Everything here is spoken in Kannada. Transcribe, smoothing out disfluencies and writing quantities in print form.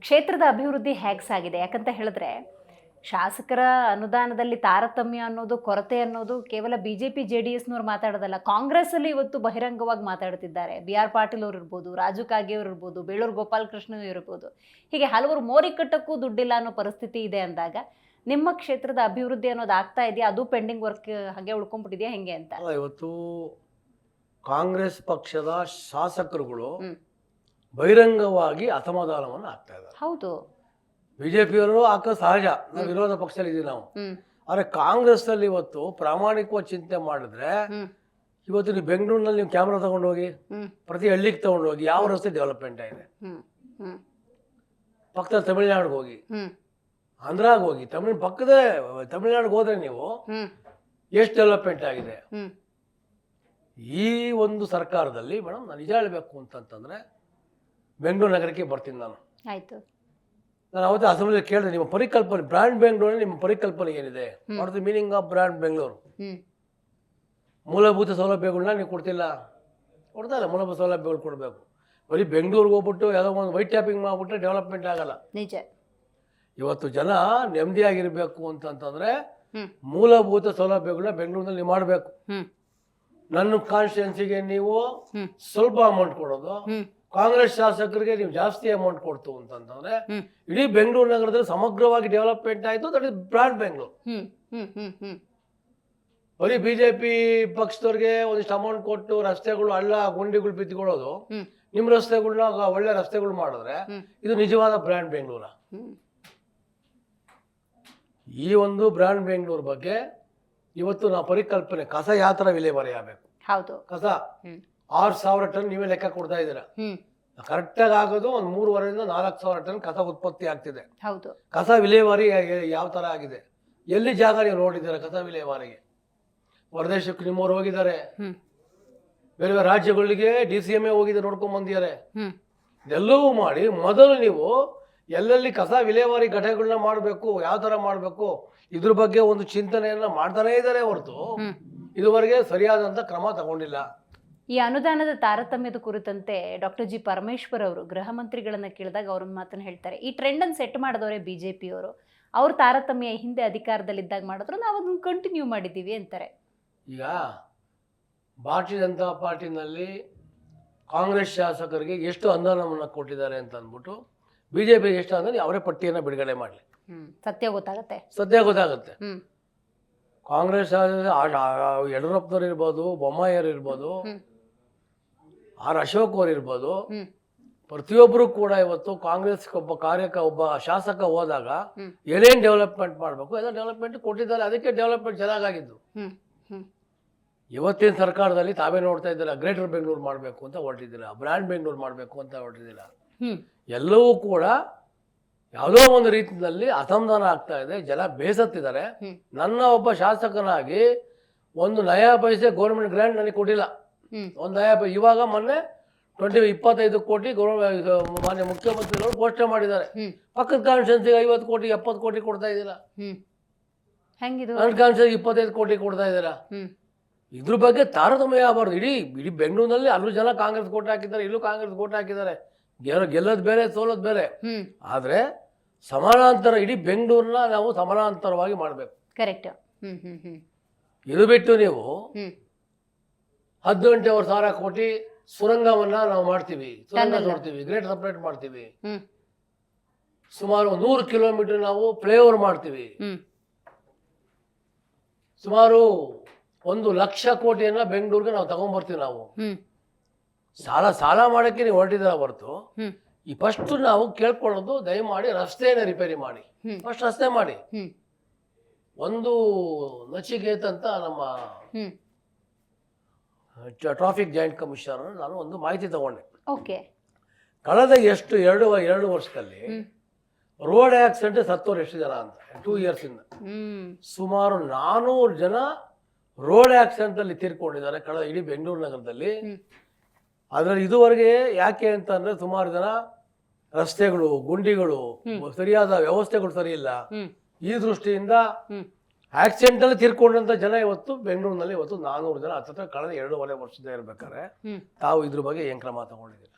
ಕ್ಷೇತ್ರದ ಅಭಿವೃದ್ಧಿ ಹೇಗೆ ಸಾಗಿದೆ? ಯಾಕಂತ ಹೇಳಿದ್ರೆ ಶಾಸಕರ ಅನುದಾನದಲ್ಲಿ ತಾರತಮ್ಯ ಅನ್ನೋದು, ಕೊರತೆ ಅನ್ನೋದು ಕೇವಲ ಬಿಜೆಪಿ ಜೆಡಿಎಸ್ನವ್ರು ಮಾತಾಡೋದಲ್ಲ, ಕಾಂಗ್ರೆಸ್ಸಲ್ಲಿ ಇವತ್ತು ಬಹಿರಂಗವಾಗಿ ಮಾತಾಡ್ತಿದ್ದಾರೆ. BR ಪಾಟೀಲ್ ಅವರು ಇರ್ಬೋದು, ರಾಜು ಕಾಗೆ ಅವರು ಇರ್ಬೋದು, ಬೇಳೂರು ಗೋಪಾಲಕೃಷ್ಣ ಇರ್ಬೋದು, ಹೀಗೆ ಹಲವರು ಮೋರಿ ಕಟ್ಟಕ್ಕೂ ದುಡ್ಡಿಲ್ಲ ಅನ್ನೋ ಪರಿಸ್ಥಿತಿ ಇದೆ ಅಂದಾಗ ನಿಮ್ಮ ಕ್ಷೇತ್ರದ ಅಭಿವೃದ್ಧಿ ಅನ್ನೋದು ಆಗ್ತಾ ಇದೆಯಾ? ಅದು ಪೆಂಡಿಂಗ್ ವರ್ಕ್ ಹಾಗೆ ಉಳ್ಕೊಂಡ್ಬಿಟ್ಟಿದೆಯಾ ಹೆಂಗೆ ಅಂತ? ಇವತ್ತು ಕಾಂಗ್ರೆಸ್ ಪಕ್ಷದ ಶಾಸಕರುಗಳು ಬಹಿರಂಗವಾಗಿ ಅಸಮಾಧಾನವನ್ನು ಆಗ್ತಾ ಇದ್ದಾರೆ. ಹೌದು, ಬಿಜೆಪಿಯವರು ಹಾಕೋ ಸಹಜ, ನಾವು ವಿರೋಧ ಪಕ್ಷದಲ್ಲಿ ಇದೀವಿ ನಾವು. ಆದ್ರೆ ಕಾಂಗ್ರೆಸ್ ಅಲ್ಲಿ ಇವತ್ತು ಪ್ರಾಮಾಣಿಕವಾಗಿ ಚಿಂತೆ ಮಾಡಿದ್ರೆ ಇವತ್ತು ನೀವು ಬೆಂಗಳೂರಿನಲ್ಲಿ ನೀವು ಕ್ಯಾಮ್ರಾ ತಗೊಂಡು ಹೋಗಿ, ಪ್ರತಿ ಹಳ್ಳಿಗೆ ತಗೊಂಡು ಹೋಗಿ, ಯಾವ ರಸ್ತೆ ಡೆವಲಪ್ಮೆಂಟ್ ಆಗಿದೆ. ಪಕ್ಕದ ತಮಿಳುನಾಡಿಗೆ ಹೋಗಿ, ಆಂಧ್ರಾಗ ಹೋಗಿ, ಪಕ್ಕದ ತಮಿಳುನಾಡಿಗೆ ಹೋದ್ರೆ ನೀವು ಎಷ್ಟು ಡೆವಲಪ್ಮೆಂಟ್ ಆಗಿದೆ. ಈ ಒಂದು ಸರ್ಕಾರದಲ್ಲಿ ಮೇಡಮ್ ನಾನು ನಿಜ ಹೇಳಬೇಕು ಅಂತಂತಂದ್ರೆ ಬೆಂಗಳೂರು ನಗರಕ್ಕೆ ಬರ್ತೀನಿ ನಾನು. ಆಯ್ತು, ನಾನು ಅವತ್ತೇ ಅಸೆಂಬ್ಲಿ ಕೇಳಿದೆ, ನಿಮ್ಮ ಪರಿಕಲ್ಪನೆ ಬ್ರ್ಯಾಂಡ್ ಬೆಂಗಳೂರಲ್ಲಿ ನಿಮ್ಮ ಪರಿಕಲ್ಪನೆ ಏನಿದೆ? What the meaning of brand Bengaluru? ಮೂಲಭೂತ ಸೌಲಭ್ಯಗಳನ್ನ ನೀವು ಕೊಡ್ತಿಲ್ಲ. ಕೊಡ್ತಾ ಇಲ್ಲ, ಮೂಲಭೂತ ಸೌಲಭ್ಯಗಳು ಕೊಡಬೇಕು. ಬರೀ ಬೆಂಗಳೂರಿಗೆ ಹೋಗ್ಬಿಟ್ಟು ಯಾವುದೋ ಒಂದು ವೈಟ್ ಟ್ಯಾಪಿಂಗ್ ಮಾಡಿಬಿಟ್ರೆ ಡೆವಲಪ್ಮೆಂಟ್ ಆಗಲ್ಲ. ನಿಜ. ಇವತ್ತು ಜನ ನೆಮ್ಮದಿಯಾಗಿರ್ಬೇಕು ಅಂತಂತಂದ್ರೆ ಮೂಲಭೂತ ಸೌಲಭ್ಯಗಳನ್ನ ಬೆಂಗಳೂರಿನಲ್ಲಿ ನೀವು ಮಾಡಬೇಕು. ನನ್ನ ಕಾನ್ಸ್ಟಿಟ್ಯೂನ್ಸಿಗೆ ನೀವು ಸ್ವಲ್ಪ ಅಮೌಂಟ್ ಕೊಡೋದು, ಕಾಂಗ್ರೆಸ್ ಶಾಸಕರಿಗೆ ನೀವು ಜಾಸ್ತಿ ಅಮೌಂಟ್ ಕೊಡ್ತು ಅಂತಂದ್ರೆ ಇಡೀ ಬೆಂಗಳೂರು ನಗರದಲ್ಲಿ ಸಮಗ್ರವಾಗಿ ಡೆವಲಪ್ಮೆಂಟ್ ಆಯ್ತು. That is brand Bengaluru. ಬರೀ ಬಿಜೆಪಿ ಪಕ್ಷದವ್ರಿಗೆ ಒಂದಿಷ್ಟು ಅಮೌಂಟ್ ಕೊಟ್ಟು ರಸ್ತೆಗಳು ಹಳ್ಳ ಗುಂಡಿಗಳು ಬಿತ್ಕೊಳ್ಳೋದು, ನಿಮ್ ರಸ್ತೆಗಳನ್ನ ಒಳ್ಳೆ ರಸ್ತೆಗಳು ಮಾಡಿದ್ರೆ ಇದು ನಿಜವಾದ ಬ್ರಾಂಡ್ ಬೆಂಗಳೂರ? ಈ ಒಂದು ಬ್ರಾಂಡ್ ಬೆಂಗಳೂರು ಬಗ್ಗೆ ಇವತ್ತು ನಾವು ಪರಿಕಲ್ಪನೆ, ಕಸ ಯಾವ ತರ ವಿಲೇವಾರಿ ಆಗಬೇಕು. ಹೌದು, ಕಸ 6,000 ಟನ್ ನೀವೇ ಲೆಕ್ಕ ಕೊಡ್ತಾ ಇದ್ದೀರಾ. ಕರೆಕ್ಟಾಗಿ ಆಗೋದು ಒಂದು 3,500 ರಿಂದ 4,000 ಟನ್ ಕಸ ಉತ್ಪತ್ತಿ ಆಗ್ತಿದೆ. ಹೌದು. ಕಸ ವಿಲೇವಾರಿ ಯಾವ ತರ ಆಗಿದೆ? ಎಲ್ಲಿ ಜಾಗ ನೀವು ನೋಡಿದ್ದೀರಾ ಕಸ ವಿಲೇವಾರಿಗೆ? ಹೊರದೇಶಕ್ಕೆ ನಿಮ್ಮವ್ರು ಹೋಗಿದ್ದಾರೆ, ಬೇರೆ ಬೇರೆ ರಾಜ್ಯಗಳಿಗೆ DCMA ಹೋಗಿದ್ದಾರೆ, ನೋಡ್ಕೊಂಡ್ ಬಂದಿದ್ದಾರೆ. ಇದೆಲ್ಲವೂ ಮಾಡಿ ಮೊದಲು ನೀವು ಎಲ್ಲೆಲ್ಲಿ ಕಸ ವಿಲೇವಾರಿ ಘಟಕಗಳನ್ನ ಮಾಡಬೇಕು, ಯಾವ ತರ ಮಾಡಬೇಕು, ಇದ್ರ ಬಗ್ಗೆ ಒಂದು ಚಿಂತನೆಯನ್ನ ಮಾಡ್ತಾನೇ ಇದ್ದಾರೆ ಹೊರತು ಇದುವರೆಗೆ ಸರಿಯಾದಂತ ಕ್ರಮ ತಗೊಂಡಿಲ್ಲ. ಈ ಅನುದಾನದ ತಾರತಮ್ಯದ ಕುರಿತಂತೆ ಡಾಕ್ಟರ್ ಜಿ ಪರಮೇಶ್ವರ್ ಅವರು ಗೃಹ ಮಂತ್ರಿಗಳನ್ನ ಕೇಳಿದಾಗ ಅವ್ರ ಮಾತನ್ನ ಹೇಳ್ತಾರೆ, ಈ ಟ್ರೆಂಡ್ ಅನ್ನು ಸೆಟ್ ಮಾಡಿದವರೇ ಬಿಜೆಪಿ ಅವರು. ಅವ್ರ ತಾರತಮ್ಯ ಹಿಂದೆ ಅಧಿಕಾರದಲ್ಲಿದ್ದಾಗ ಮಾಡಿದ್ರು, ನಾವು ಅದನ್ನ ಕಂಟಿನ್ಯೂ ಮಾಡಿದ್ದೀವಿ ಅಂತಾರೆ. ಈಗ ಭಾರತೀಯ ಜನತಾ ಪಾರ್ಟಿನಲ್ಲಿ ಕಾಂಗ್ರೆಸ್ ಶಾಸಕರಿಗೆ ಎಷ್ಟು ಅನುದಾನವನ್ನು ಕೊಟ್ಟಿದ್ದಾರೆ ಅಂತ ಅಂದ್ಬಿಟ್ಟು ಬಿಜೆಪಿ ಎಷ್ಟು ಅಂದ್ರೆ ಅವರೇ ಪಟ್ಟಿಯನ್ನು ಬಿಡುಗಡೆ ಮಾಡಲಿ, ಸತ್ಯ ಗೊತ್ತಾಗುತ್ತೆ. ಸದ್ಯ ಗೊತ್ತಾಗುತ್ತೆ. ಕಾಂಗ್ರೆಸ್ ಯಡಿಯೂರಪ್ಪನವ್ರು ಇರ್ಬೋದು, ಬೊಮ್ಮಾಯಿಯವರು ಇರ್ಬೋದು, ಅಶೋಕ್ ಅವರು ಇರ್ಬೋದು, ಪ್ರತಿಯೊಬ್ಬರು ಕೂಡ ಇವತ್ತು ಕಾಂಗ್ರೆಸ್ ಒಬ್ಬ ಶಾಸಕ ಹೋದಾಗ ಏನೇನ್ ಡೆವಲಪ್ಮೆಂಟ್ ಮಾಡಬೇಕು ಎಲ್ಲ ಡೆವಲಪ್ಮೆಂಟ್ ಕೊಟ್ಟಿದ್ದಾರೆ. ಅದಕ್ಕೆ ಡೆವಲಪ್ಮೆಂಟ್ ಚೆನ್ನಾಗಾಗಿದ್ದು. ಇವತ್ತಿನ ಸರ್ಕಾರದಲ್ಲಿ ತಾವೇ ನೋಡ್ತಾ ಇದ್ದೀರಾ, ಗ್ರೇಟರ್ ಬೆಂಗಳೂರು ಮಾಡಬೇಕು ಅಂತ ಹೊರಟಿದ್ದೀರಾ, ಬ್ರ್ಯಾಂಡ್ ಬೆಂಗಳೂರು ಮಾಡಬೇಕು ಅಂತ ಹೊರಟಿದ್ದೀರಾ. ಎಲ್ಲವೂ ಕೂಡ ಯಾವುದೋ ಒಂದು ರೀತಿಯಲ್ಲಿ ಅಸಮಾಧಾನ ಆಗ್ತಾ ಇದೆ, ಜನ ಬೇಸತ್ತಿದ್ದಾರೆ. ನನ್ನ ಒಬ್ಬ ಶಾಸಕನಾಗಿ ಒಂದು ನಯಾ ಪೈಸೆ ಗೌರ್ಮೆಂಟ್ ಗ್ರಾಂಟ್ ನನಗೆ ಕೊಟ್ಟಿಲ್ಲ. ಒಂದು ನಯಾ ಪೈಸೆ ಇವಾಗ ಮೊನ್ನೆ 25 ಕೋಟಿ ಮಾನ್ಯ ಮುಖ್ಯಮಂತ್ರಿಗಳು ಘೋಷಣೆ ಮಾಡಿದ್ದಾರೆ. ಪಕ್ಕದ ಕಾನ್ಸ್ಟಿಟ್ಯೂನ್ಸಿಗೆ 50 ಕೋಟಿ 70 ಕೋಟಿ ಕೊಡ್ತಾ ಇದ್ದೀರಾ. ನನ್ನ ಕಾನ್ಸ್ಟಿಟ್ಯೂನ್ಸಿಗೆ 25 ಕೋಟಿ ಕೊಡ್ತಾ ಇದ್ದೀರಾ. ಇದ್ರ ಬಗ್ಗೆ ತಾರತಮ್ಯ ಆಗಬಾರ್ದು. ಇಡೀ ಬೆಂಗಳೂರಿನಲ್ಲಿ ಅಲ್ಲೂ ಜನ ಕಾಂಗ್ರೆಸ್ ಕೋಟ್ ಹಾಕಿದ್ದಾರೆ, ಇಲ್ಲೂ ಕಾಂಗ್ರೆಸ್ ಕೋಟ್ ಹಾಕಿದ್ದಾರೆ. ಗೆಲ್ಲೋದು ಬೇರೆ, ಸೋಲೋದು ಬೇರೆ. ಆದ್ರೆ ಸಮಾನಾಂತರ ಇಡೀ ಬೆಂಗಳೂರನ್ನ ನಾವು ಸಮಾನಾಂತರವಾಗಿ ಮಾಡಬೇಕು. ಕರೆಕ್ಟ್. ಇದು ಬಿಟ್ಟು ನೀವು 18,000 ಕೋಟಿ ಸುರಂಗವನ್ನ ನಾವು ಮಾಡ್ತೀವಿ, ಸುರಂಗ ನೋಡ್ತೀವಿ, ಗ್ರೇಟ್ ಸಪ್ರೇಟ್ ಮಾಡ್ತೀವಿ, ಸುಮಾರು 100 ಕಿಲೋಮೀಟರ್ ನಾವು ಫ್ಲೈಓವರ್ ಮಾಡ್ತೀವಿ, ಸುಮಾರು 1,00,000 ಕೋಟಿಯನ್ನ ಬೆಂಗಳೂರಿಗೆ ನಾವು ತಗೊಂಡ್ಬರ್ತೀವಿ. ನಾವು ಸಾಲ ಮಾಡಕ್ಕೆ ನೀವು ಹೊರಟಿದ್ದೀರ ಹೊರತು ಈ ಫಸ್ಟ್ ನಾವು ಕೇಳ್ಕೊಳ್ಳೋದು, ದಯಮಾಡಿ ರಸ್ತೆಯನ್ನ ರಿಪೇರಿ ಮಾಡಿ, ಫಸ್ಟ್ ರಸ್ತೆ ಮಾಡಿ. ಒಂದು ನಚಿಕೇತ್ ಅಂತ ನಮ್ಮ ಟ್ರಾಫಿಕ್ ಜಾಯಿಂಟ್ ಕಮಿಷನರ್ ನಾನು ಒಂದು ಮಾಹಿತಿ ತಗೊಂಡೆ. ಕಳೆದ 2 ವರ್ಷದಲ್ಲಿ ರೋಡ್ ಆಕ್ಸಿಡೆಂಟ್ ಸತ್ತೋರು ಎಷ್ಟು ಜನ ಅಂತ 2 years ಇಂದ ಸುಮಾರು 400 ಜನ ರೋಡ್ ಆಕ್ಸಿಡೆಂಟ್ ಅಲ್ಲಿ ತೀರ್ಕೊಂಡಿದ್ದಾರೆ ಕಳೆದ ಇಡೀ ಬೆಂಗಳೂರು ನಗರದಲ್ಲಿ. ಅದರಲ್ಲಿ ಇದುವರೆಗೆ ಯಾಕೆ ಅಂತಂದ್ರೆ ಸುಮಾರು ಜನ ರಸ್ತೆಗಳು, ಗುಂಡಿಗಳು, ಸರಿಯಾದ ವ್ಯವಸ್ಥೆಗಳು ಸರಿ ಇಲ್ಲ. ಈ ದೃಷ್ಟಿಯಿಂದ ಆಕ್ಸಿಡೆಂಟ್ ಅಲ್ಲಿ ತೀರ್ಕೊಂಡಂತ ಜನ ಇವತ್ತು ಬೆಂಗಳೂರಿನಲ್ಲಿ 400 ಜನ ಹತ್ತಿರ ಕಳೆದ 2.5 ವರ್ಷದ ಇರ್ಬೇಕಾದ್ರೆ ತಾವು ಇದ್ರ ಬಗ್ಗೆ ಏನ್ ಕ್ರಮ ತಗೊಂಡಿದ್ದೀರಿ?